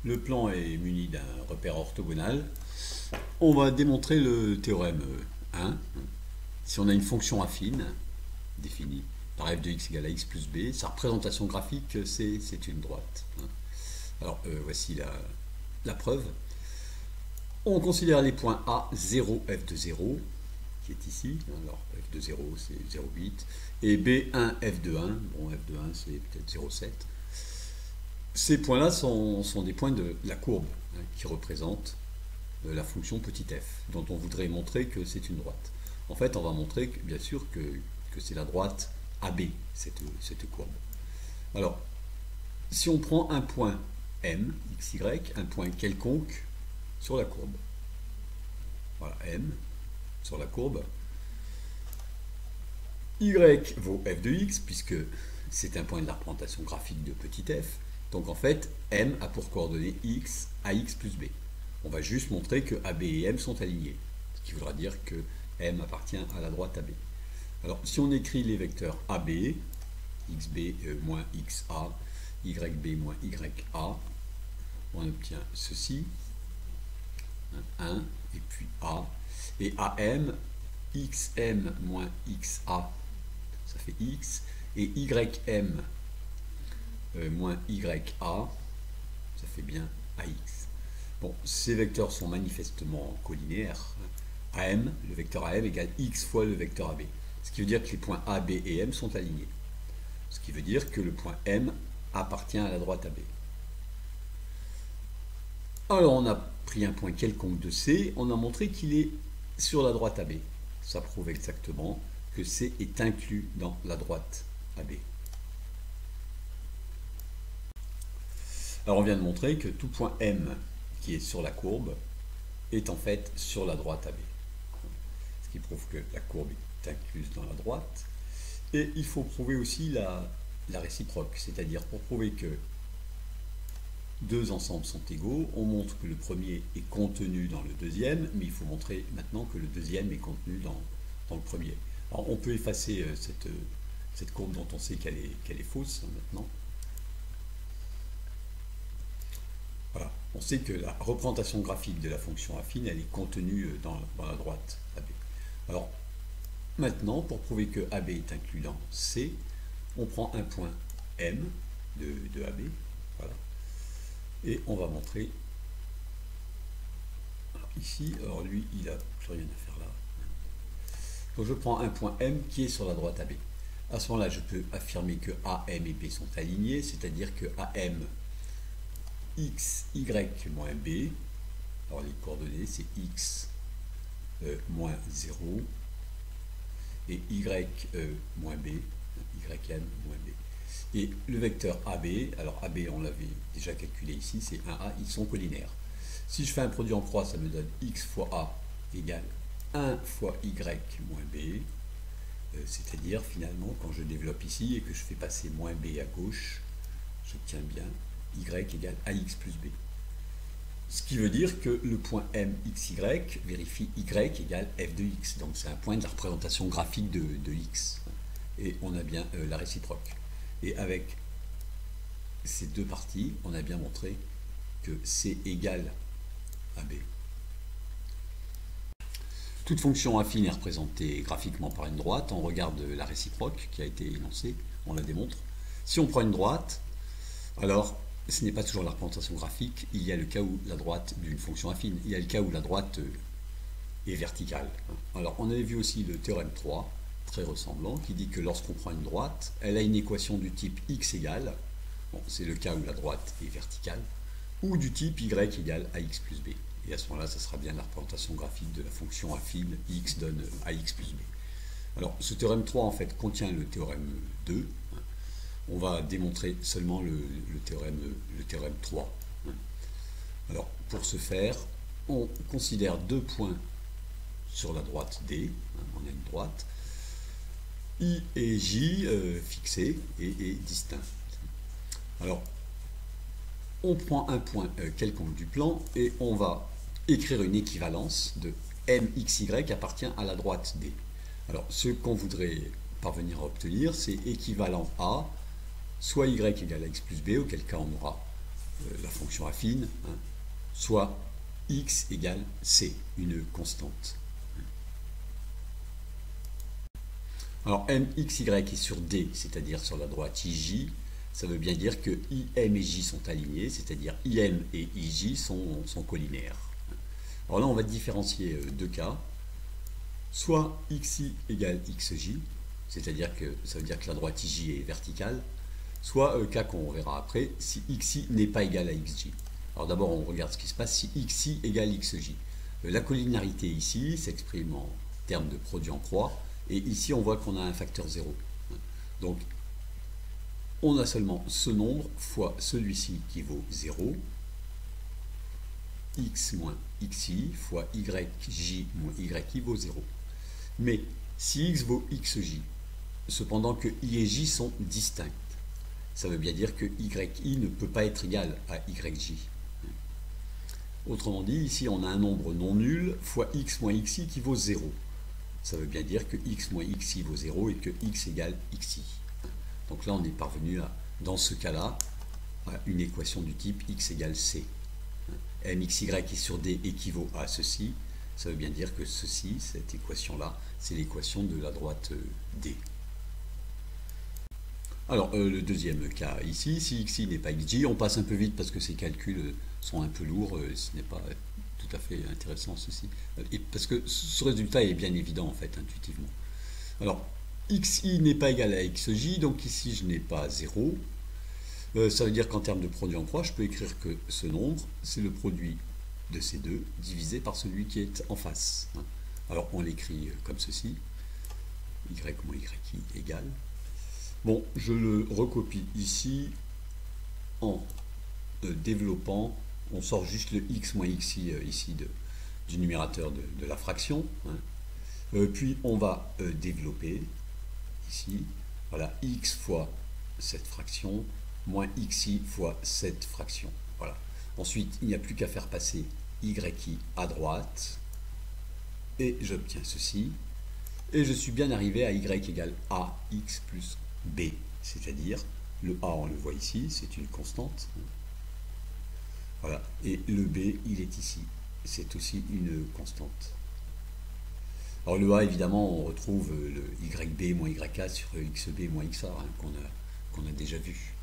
Le plan est muni d'un repère orthogonal. On va démontrer le théorème 1. Si on a une fonction affine définie par f de x égale à x plus b, sa représentation graphique, c'est une droite. Alors, voici la preuve. On considère les points A, 0, f de 0, qui est ici. Alors, f de 0, c'est 0,8. Et B1, f de 1. Bon, f de 1, c'est peut-être 0,7. Ces points-là sont des points de la courbe qui représente la fonction petit f, dont on voudrait montrer que c'est une droite. En fait, on va montrer, bien sûr, que c'est la droite AB, cette courbe. Alors, si on prend un point M, xy, un point quelconque sur la courbe, voilà, M sur la courbe, y vaut f de x, puisque c'est un point de la représentation graphique de petit f. Donc en fait, M a pour coordonnées x à x plus b. On va juste montrer que AB et M sont alignés, ce qui voudra dire que M appartient à la droite AB. Alors si on écrit les vecteurs AB, xb moins xa, yb moins ya, on obtient ceci, 1 et puis a, et am, xm moins xa, ça fait x, et ym moins ya, ça fait bien ax. Bon, ces vecteurs sont manifestement collinéaires. AM, le vecteur AM égale x fois le vecteur AB. Ce qui veut dire que les points A, B et M sont alignés. Ce qui veut dire que le point M appartient à la droite AB. Alors on a pris un point quelconque de C, on a montré qu'il est sur la droite AB. Ça prouve exactement que C est inclus dans la droite AB. Alors on vient de montrer que tout point M qui est sur la courbe est en fait sur la droite AB. Ce qui prouve que la courbe est incluse dans la droite. Et il faut prouver aussi la réciproque, c'est-à-dire pour prouver que deux ensembles sont égaux, on montre que le premier est contenu dans le deuxième, mais il faut montrer maintenant que le deuxième est contenu dans le premier. Alors on peut effacer cette courbe dont on sait qu'elle est fausse maintenant. Voilà, on sait que la représentation graphique de la fonction affine, elle est contenue dans la droite AB. Alors, maintenant, pour prouver que AB est inclus dans C, on prend un point M de AB, voilà, et on va montrer, alors ici, alors lui, il n'a plus rien à faire là. Donc je prends un point M qui est sur la droite AB. À ce moment-là, je peux affirmer que A, M et B sont alignés, c'est-à-dire que AM x, y moins b, alors les coordonnées c'est x moins 0 et y moins b, ym moins b. Et le vecteur AB, alors AB on l'avait déjà calculé ici, c'est 1a, ils sont collinaires. Si je fais un produit en croix, ça me donne x fois a égale 1 fois y moins b, c'est-à-dire finalement quand je développe ici et que je fais passer moins b à gauche, j'obtiens bien y égale ax plus b. Ce qui veut dire que le point mxy vérifie y égale f de x. Donc c'est un point de la représentation graphique de x. Et on a bien la réciproque. Et avec ces deux parties, on a bien montré que c égale à b. Toute fonction affine est représentée graphiquement par une droite. On regarde la réciproque qui a été énoncée, on la démontre. Si on prend une droite, alors ce n'est pas toujours la représentation graphique, il y a le cas où la droite d'une fonction affine, il y a le cas où la droite est verticale. Alors on avait vu aussi le théorème 3, très ressemblant, qui dit que lorsqu'on prend une droite, elle a une équation du type x égale, bon, c'est le cas où la droite est verticale, ou du type y égale ax plus b. Et à ce moment-là, ça sera bien la représentation graphique de la fonction affine, x donne ax plus b. Alors ce théorème 3 en fait contient le théorème 2, on va démontrer seulement le théorème 3. Alors, pour ce faire, on considère deux points sur la droite D, on a une droite, I et J fixés et distincts. Alors, on prend un point quelconque du plan et on va écrire une équivalence de MXY appartient à la droite D. Alors, ce qu'on voudrait parvenir à obtenir, c'est équivalent à soit y égale à x plus b, auquel cas on aura la fonction affine, hein, soit x égale c, une constante. Alors mxy est sur D, c'est-à-dire sur la droite ij, ça veut bien dire que im et j sont alignés, c'est-à-dire im et ij sont collinaires. Alors là, on va différencier deux cas. Soit xi égale xj, c'est-à-dire que ça veut dire que la droite ij est verticale, soit cas qu'on verra après, si xi n'est pas égal à xj. Alors d'abord, on regarde ce qui se passe si xi égale xj. La collinarité ici s'exprime en termes de produit en croix, et ici on voit qu'on a un facteur 0. Donc on a seulement ce nombre fois celui-ci qui vaut 0, x moins xi fois yj moins yi vaut 0. Mais si x vaut xj, cependant que i et j sont distinctes, ça veut bien dire que yi ne peut pas être égal à yj. Autrement dit, ici on a un nombre non nul fois x moins xi qui vaut 0. Ça veut bien dire que x moins xi vaut 0 et que x égale xi. Donc là on est parvenu à, dans ce cas-là, à une équation du type x égale c. Mxy est sur D équivaut à ceci. Ça veut bien dire que ceci, cette équation-là, c'est l'équation de la droite D. Alors, le deuxième cas ici, si xi n'est pas xj, on passe un peu vite parce que ces calculs sont un peu lourds, ce n'est pas tout à fait intéressant ceci, et parce que ce résultat est bien évident en fait, intuitivement. Alors, xi n'est pas égal à xj, donc ici je n'ai pas 0. Ça veut dire qu'en termes de produit en croix, je peux écrire que ce nombre, c'est le produit de ces deux divisé par celui qui est en face. Alors on l'écrit comme ceci, y moins yi égale. Bon, je le recopie ici en développant, on sort juste le x moins xi ici du numérateur de la fraction. Puis on va développer ici, voilà, x fois cette fraction moins xi fois cette fraction. Voilà. Ensuite, il n'y a plus qu'à faire passer yi à droite, et j'obtiens ceci, et je suis bien arrivé à y égale ax plus b, c'est-à-dire, le a, on le voit ici, c'est une constante, voilà, et le b, il est ici, c'est aussi une constante. Alors le a, évidemment, on retrouve le yb moins yk sur xb moins xa, qu'on a déjà vu.